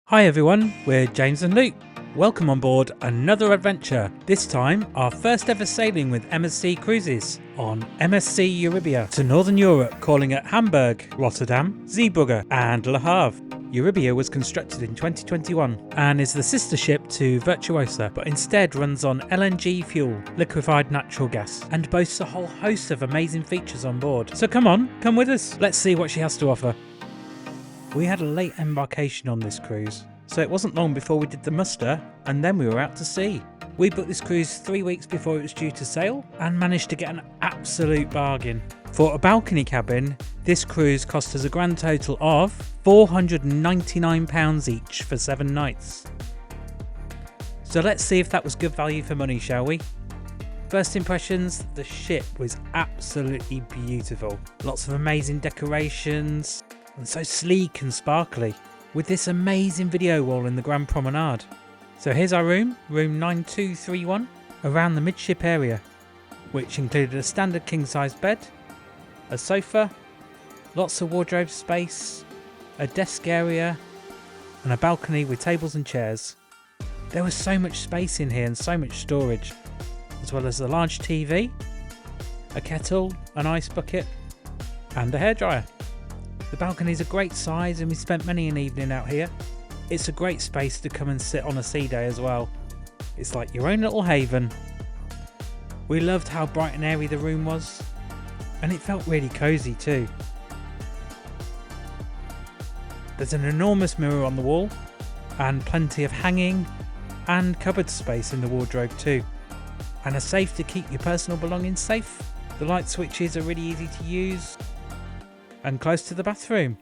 Hi everyone, we're James and Luke. Welcome on board another adventure. This time, our first ever sailing with MSC Cruises on MSC Euribia to Northern Europe, calling at Hamburg, Rotterdam, Zeebrugge and Le Havre. Euribia was constructed in 2021 and is the sister ship to Virtuosa, but instead runs on LNG fuel, liquefied natural gas, and boasts a whole host of amazing features on board. So come with us. Let's see what she has to offer. We had a late embarkation on this cruise, so it wasn't long before we did the muster and then we were out to sea. We booked this cruise 3 weeks before it was due to sail and managed to get an absolute bargain. For a balcony cabin, this cruise cost us a grand total of £499 each for 7 nights. So let's see if that was good value for money, shall we? First impressions, the ship was absolutely beautiful. Lots of amazing decorations and so sleek and sparkly, with this amazing video wall in the Grand Promenade. So here's our room 9231, around the midship area, which included a standard king-size bed, a sofa, lots of wardrobe space, a desk area and a balcony with tables and chairs. There was so much space in here and so much storage, as well as a large TV, a kettle, an ice bucket and a hairdryer. The balcony is a great size and we spent many an evening out here. It's a great space to come and sit on a sea day as well. It's like your own little haven. We loved how bright and airy the room was, and it felt really cosy too. There's an enormous mirror on the wall and plenty of hanging and cupboard space in the wardrobe too, and a safe to keep your personal belongings safe. The light switches are really easy to use and close to the bathroom,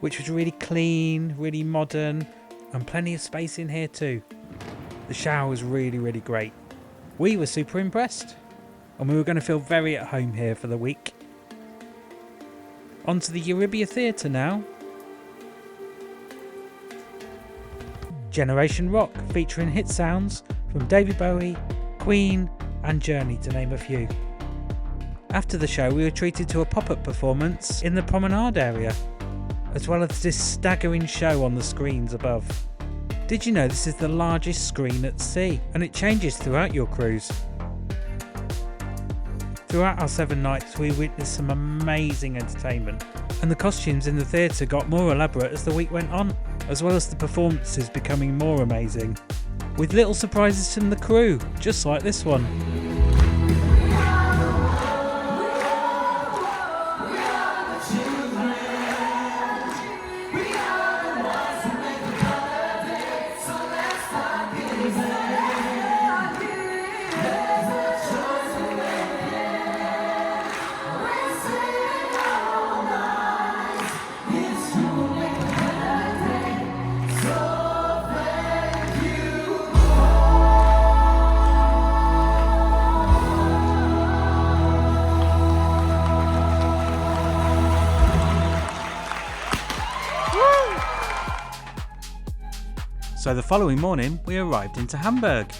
which was really clean, really modern, and plenty of space in here too. The shower was really great. We were super impressed, and we were going to feel very at home here for the week. On to the Euribia Theatre now. Generation Rock, featuring hit sounds from David Bowie, Queen and Journey, to name a few. After the show, we were treated to a pop-up performance in the promenade area, as well as this staggering show on the screens above. Did you know this is the largest screen at sea, and it changes throughout your cruise? Throughout our 7 nights, we witnessed some amazing entertainment, and the costumes in the theatre got more elaborate as the week went on, as well as the performances becoming more amazing, with little surprises from the crew, just like this one. So the following morning we arrived into Hamburg.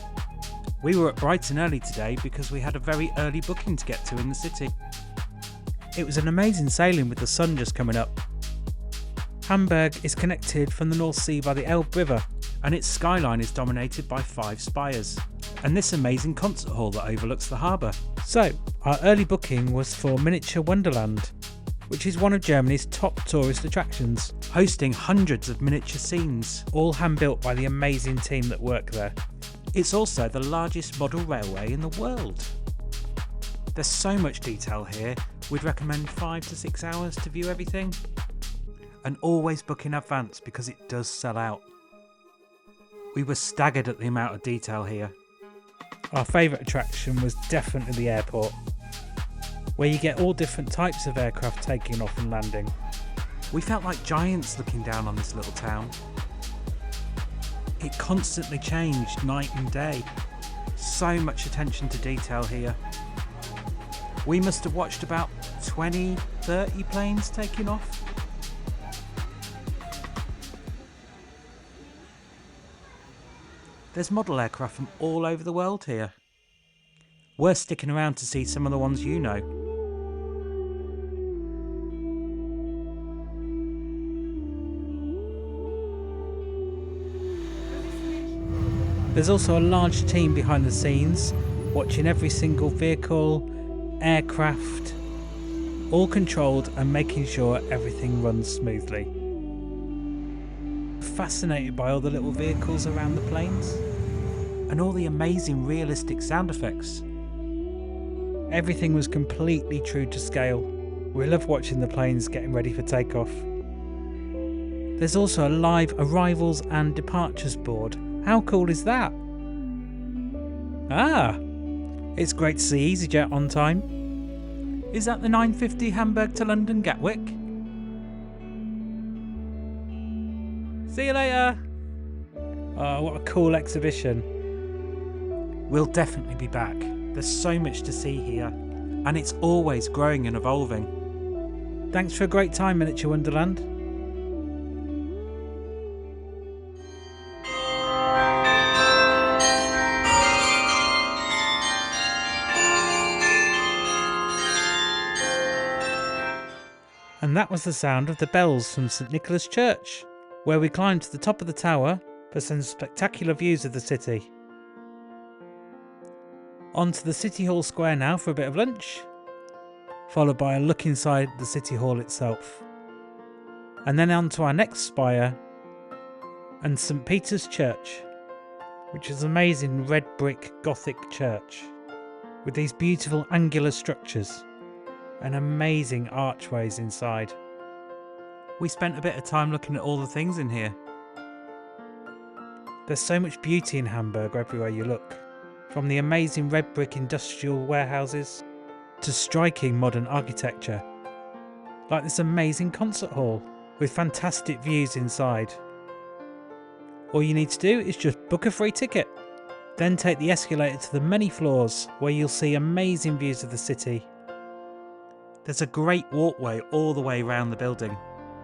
We were at Brighton early today because we had a very early booking to get to in the city. It was an amazing sailing with the sun just coming up. Hamburg is connected from the North Sea by the Elbe River, and its skyline is dominated by 5 spires and this amazing concert hall that overlooks the harbour. So our early booking was for Miniature Wonderland, which is one of Germany's top tourist attractions, hosting hundreds of miniature scenes, all hand-built by the amazing team that work there. It's also the largest model railway in the world. There's so much detail here, we'd recommend 5 to 6 hours to view everything. And always book in advance because it does sell out. We were staggered at the amount of detail here. Our favourite attraction was definitely the airport, where you get all different types of aircraft taking off and landing. We felt like giants looking down on this little town. It constantly changed night and day. So much attention to detail here. We must have watched about 20-30 planes taking off. There's model aircraft from all over the world here. Worth sticking around to see some of the ones you know. There's also a large team behind the scenes, watching every single vehicle, aircraft, all controlled and making sure everything runs smoothly. Fascinated by all the little vehicles around the planes and all the amazing realistic sound effects. Everything was completely true to scale. We love watching the planes getting ready for takeoff. There's also a live arrivals and departures board. How cool is that? Ah, it's great to see EasyJet on time. Is that the 9:50 Hamburg to London Gatwick? See you later! Oh, what a cool exhibition. We'll definitely be back. There's so much to see here, and it's always growing and evolving. Thanks for a great time, Miniature Wonderland. And that was the sound of the bells from St Nicholas Church, where we climbed to the top of the tower for some spectacular views of the city. On to the City Hall Square now for a bit of lunch, followed by a look inside the City Hall itself. And then on to our next spire and St Peter's Church, which is an amazing red brick Gothic church with these beautiful angular structures and amazing archways inside. We spent a bit of time looking at all the things in here. There's so much beauty in Hamburg everywhere you look, from the amazing red brick industrial warehouses to striking modern architecture, like this amazing concert hall with fantastic views inside. All you need to do is just book a free ticket, then take the escalator to the many floors where you'll see amazing views of the city. There's a great walkway all the way around the building,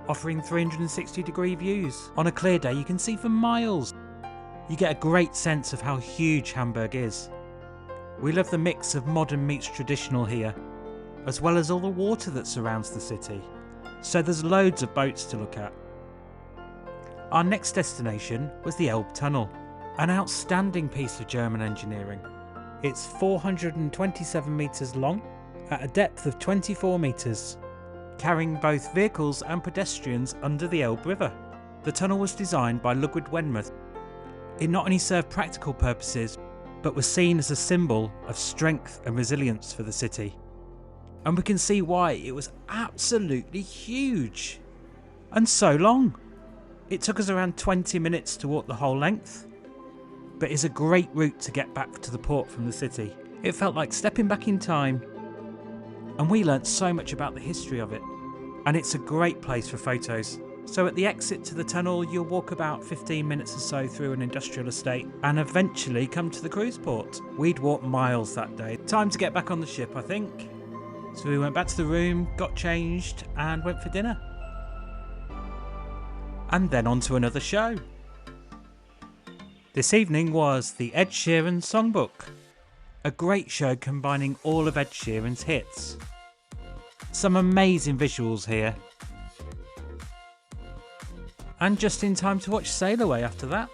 offering 360-degree views. On a clear day you can see for miles. You get a great sense of how huge Hamburg is. We love the mix of modern meets traditional here, as well as all the water that surrounds the city, so there's loads of boats to look at. Our next destination was the Elbe Tunnel, an outstanding piece of German engineering. It's 427 metres long, at a depth of 24 metres, carrying both vehicles and pedestrians under the Elbe River. The tunnel was designed by Ludwig Wenmuth. It not only served practical purposes, but was seen as a symbol of strength and resilience for the city. And we can see why it was absolutely huge and so long. It took us around 20 minutes to walk the whole length, but is a great route to get back to the port from the city. It felt like stepping back in time, and we learnt so much about the history of it, and it's a great place for photos. So at the exit to the tunnel you'll walk about 15 minutes or so through an industrial estate and eventually come to the cruise port. We'd walked miles that day. Time to get back on the ship, I think. So we went back to the room, got changed and went for dinner. And then on to another show. This evening was the Ed Sheeran Songbook, a great show combining all of Ed Sheeran's hits. Some amazing visuals here. And just in time to watch Sail Away after that.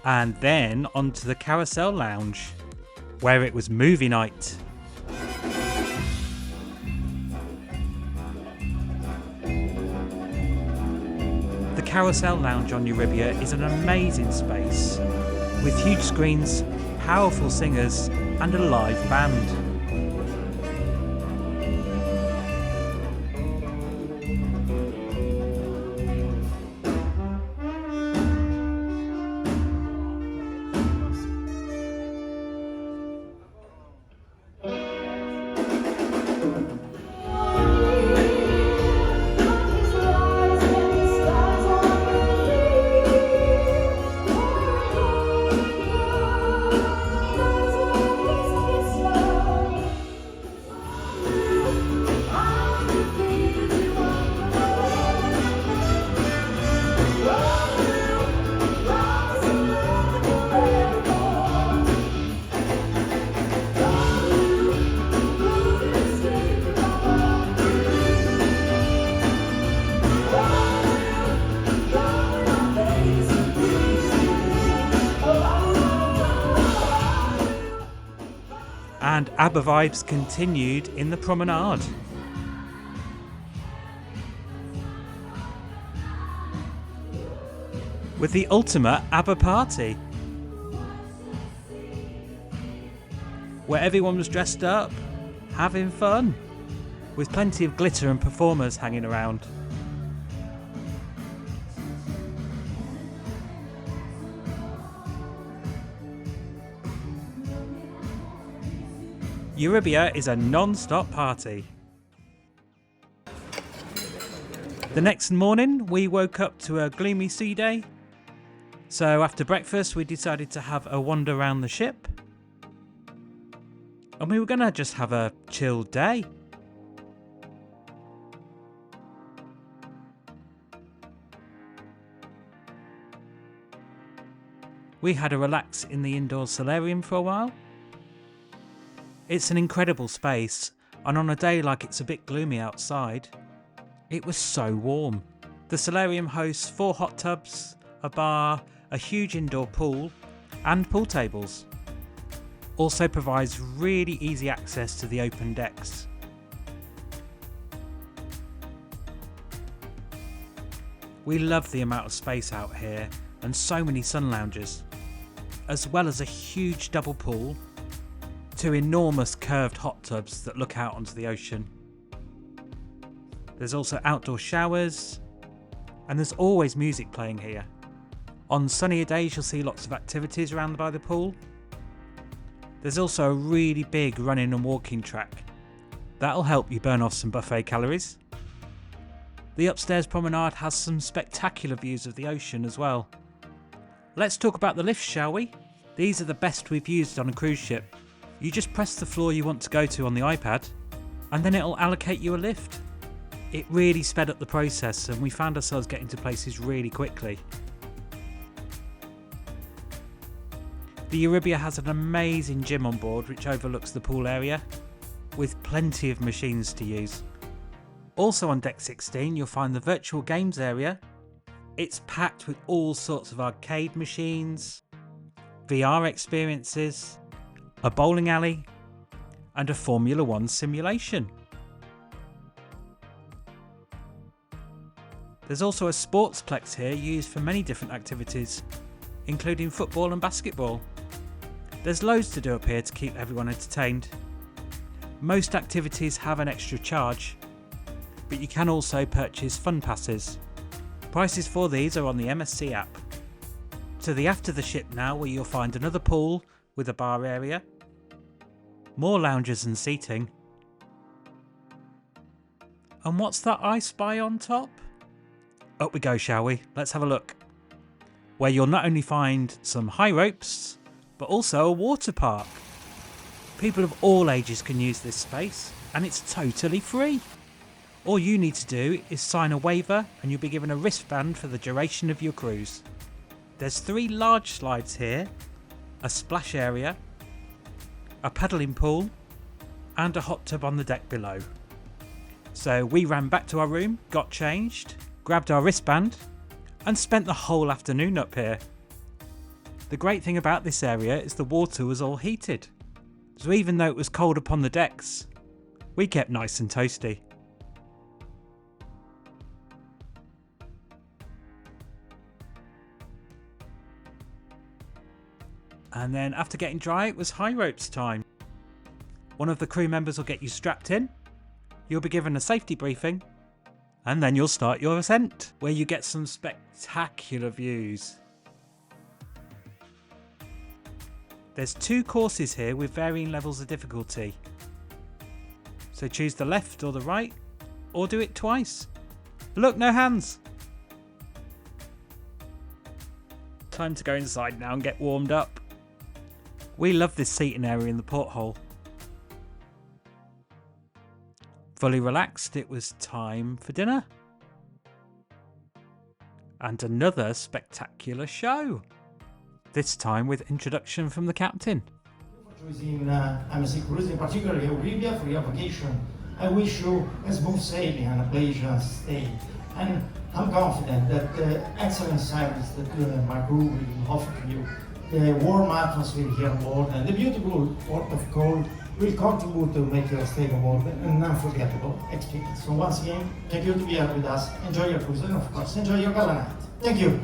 And then on to the Carousel Lounge, where it was movie night. The Carousel Lounge on Euribia is an amazing space, with huge screens, powerful singers and a live band. And ABBA vibes continued in the promenade. With the ultimate ABBA party, where everyone was dressed up, having fun, with plenty of glitter and performers hanging around. Euribia is a non-stop party. The next morning we woke up to a gloomy sea day, so after breakfast we decided to have a wander around the ship, and we were going to just have a chilled day. We had a relax in the indoor solarium for a while. It's an incredible space, and on a day like it's a bit gloomy outside, it was so warm. The solarium hosts 4 hot tubs, a bar, a huge indoor pool, and pool tables. Also provides really easy access to the open decks. We love the amount of space out here and so many sun lounges, as well as a huge double pool, 2 enormous curved hot tubs that look out onto the ocean. There's also outdoor showers, and there's always music playing here. On sunnier days you'll see lots of activities around by the pool. There's also a really big running and walking track. That'll help you burn off some buffet calories. The upstairs promenade has some spectacular views of the ocean as well. Let's talk about the lifts, shall we? These are the best we've used on a cruise ship. You just press the floor you want to go to on the iPad, and then it'll allocate you a lift. It really sped up the process, and we found ourselves getting to places really quickly. The Euribia has an amazing gym on board which overlooks the pool area, with plenty of machines to use. Also on deck 16 you'll find the virtual games area. It's packed with all sorts of arcade machines, VR experiences, a bowling alley, and a Formula 1 simulation. There's also a sportsplex here used for many different activities, including football and basketball. There's loads to do up here to keep everyone entertained. Most activities have an extra charge, but you can also purchase fun passes. Prices for these are on the MSC app. To the aft of the ship now, where you'll find another pool with a bar area, more lounges and seating. And what's that I spy on top? Up we go, shall we? Let's have a look. Where you'll not only find some high ropes, but also a water park. People of all ages can use this space, and it's totally free. All you need to do is sign a waiver and you'll be given a wristband for the duration of your cruise. There's 3 large slides here, a splash area, a paddling pool, and a hot tub on the deck below. So we ran back to our room, got changed, grabbed our wristband, and spent the whole afternoon up here. The great thing about this area is the water was all heated, so even though it was cold upon the decks, we kept nice and toasty. And then after getting dry, it was high ropes time. One of the crew members will get you strapped in, you'll be given a safety briefing, and then you'll start your ascent, where you get some spectacular views. There's 2 courses here with varying levels of difficulty. So choose the left or the right, or do it twice. Look, no hands! Time to go inside now and get warmed up. We love this seating area in the porthole. Fully relaxed, it was time for dinner. And another spectacular show. This time with introduction from the captain. Choosing MSC Cruise, in particular Euribia, for your vacation. I wish you a smooth sailing and a pleasant stay. And I'm confident that the excellent service that my crew will offer to you, the warm atmosphere here on board, and the beautiful port of call will contribute to make your stay on board an unforgettable experience. So once again, thank you to be here with us. Enjoy your cruise and of course enjoy your gala night. Thank you.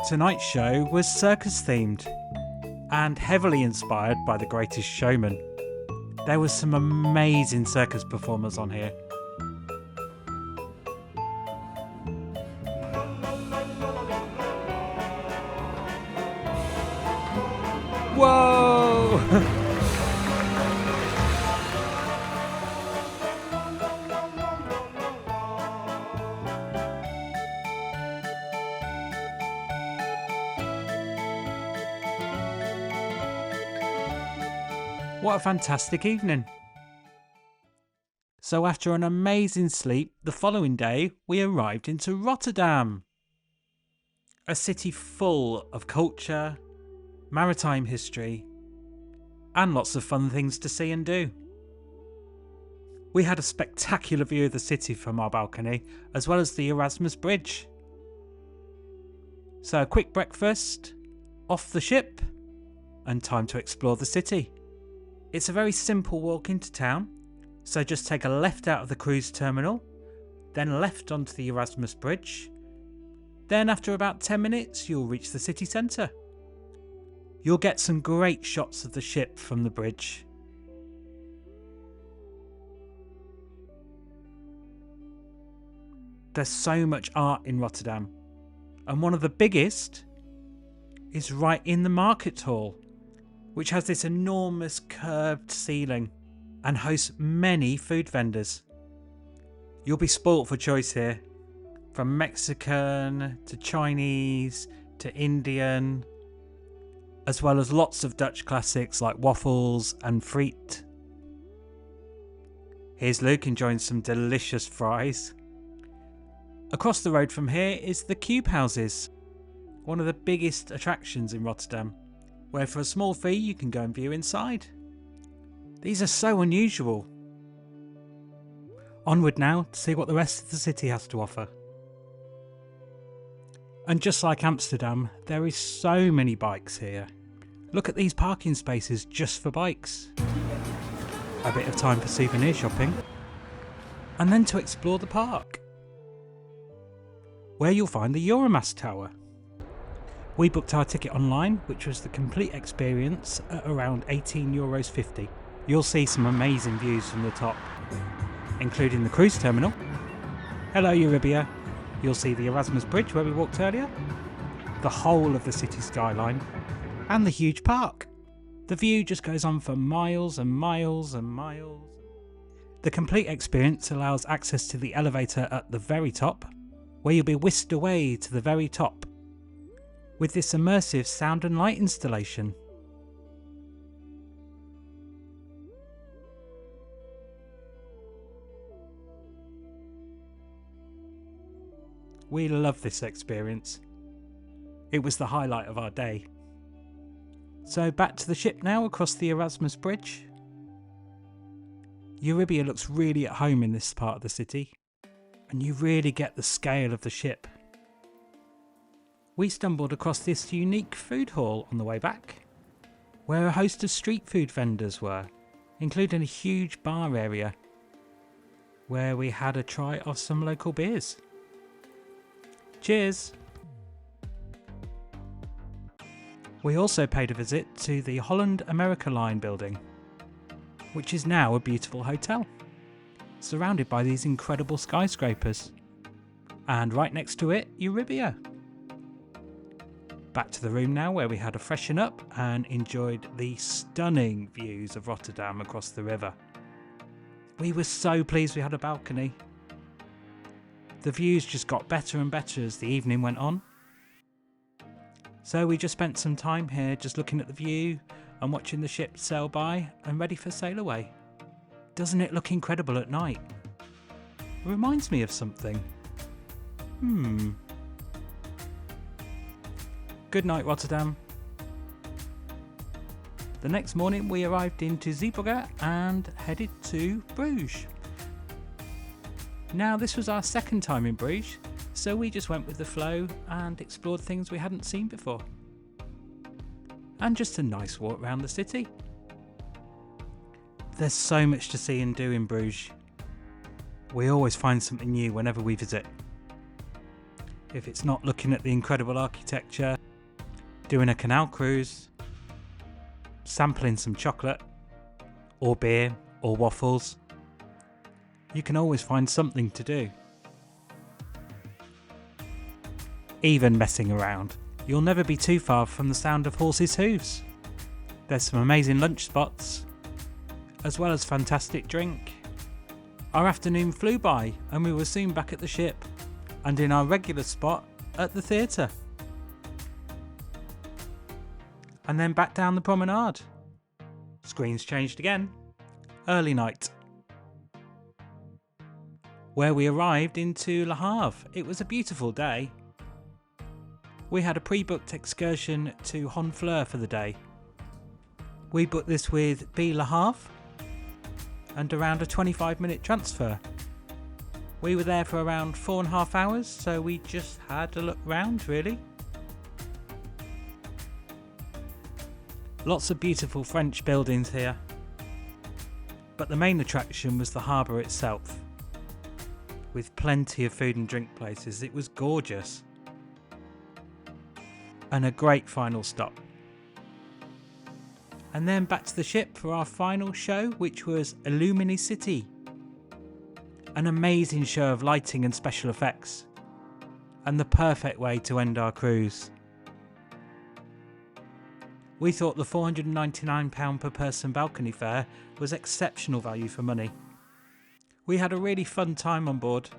Tonight's show was circus themed and heavily inspired by The Greatest Showman. There was some amazing circus performers on here. Whoa! What a fantastic evening. So after an amazing sleep, the following day we arrived into Rotterdam. A city full of culture, maritime history, and lots of fun things to see and do. We had a spectacular view of the city from our balcony, as well as the Erasmus Bridge. So a quick breakfast, off the ship, and time to explore the city. It's a very simple walk into town, so just take a left out of the cruise terminal, then left onto the Erasmus Bridge. Then after about 10 minutes you'll reach the city centre. You'll get some great shots of the ship from the bridge. There's so much art in Rotterdam, and one of the biggest is right in the market hall, which has this enormous curved ceiling and hosts many food vendors. You'll be spoilt for choice here, from Mexican to Chinese to Indian, as well as lots of Dutch classics like waffles and friet. Here's Luke enjoying some delicious fries. Across the road from here is the Cube Houses, one of the biggest attractions in Rotterdam, where for a small fee you can go and view inside. These are so unusual. Onward now to see what the rest of the city has to offer. And just like Amsterdam, there is so many bikes here. Look at these parking spaces just for bikes. A bit of time for souvenir shopping, and then to explore the park, where you'll find the Euromast Tower. We booked our ticket online, which was the complete experience at around €18.50. You'll see some amazing views from the top, including the cruise terminal. Hello Euribia. You'll see the Erasmus Bridge where we walked earlier, the whole of the city skyline, and the huge park. The view just goes on for miles and miles and miles. The complete experience allows access to the elevator at the very top, where you'll be whisked away to the very top with this immersive sound and light installation. We love this experience. It was the highlight of our day. So back to the ship now across the Erasmus Bridge. Euribia looks really at home in this part of the city, and you really get the scale of the ship. We stumbled across this unique food hall on the way back, where a host of street food vendors were, including a huge bar area, where we had a try of some local beers. Cheers! We also paid a visit to the Holland America Line building, which is now a beautiful hotel, surrounded by these incredible skyscrapers. And right next to it, Euribia. Back to the room now, where we had a freshen up and enjoyed the stunning views of Rotterdam across the river. We were so pleased we had a balcony. The views just got better and better as the evening went on. So we just spent some time here just looking at the view and watching the ship sail by and ready for sail away. Doesn't it look incredible at night? It reminds me of something. Good night, Rotterdam. The next morning we arrived into Zeebrugge and headed to Bruges. Now this was our second time in Bruges, so we just went with the flow and explored things we hadn't seen before. And just a nice walk around the city. There's so much to see and do in Bruges. We always find something new whenever we visit. If it's not looking at the incredible architecture, doing a canal cruise, sampling some chocolate, or beer, or waffles, you can always find something to do. Even messing around. You'll never be too far from the sound of horses' hooves. There's some amazing lunch spots, as well as fantastic drink. Our afternoon flew by and we were soon back at the ship and in our regular spot at the theatre. And then back down the promenade. Screens changed again. Early night. Where we arrived into Le Havre. It was a beautiful day. We had a pre-booked excursion to Honfleur for the day. We booked this with B Le Havre and around a 25-minute transfer. We were there for around 4.5 hours, so we just had a look round really. Lots of beautiful French buildings here, but the main attraction was the harbour itself, with plenty of food and drink places. It was gorgeous. And a great final stop. And then back to the ship for our final show, which was Illumini City. An amazing show of lighting and special effects, and the perfect way to end our cruise. We thought the £499 per person balcony fare was exceptional value for money. We had a really fun time on board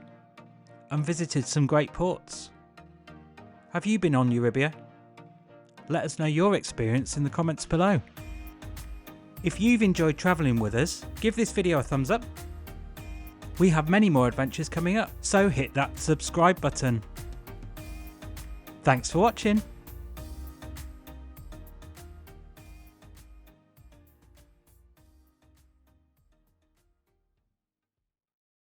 and visited some great ports. Have you been on Euribia? Let us know your experience in the comments below. If you've enjoyed travelling with us, give this video a thumbs up. We have many more adventures coming up, so hit that subscribe button. Thanks for watching.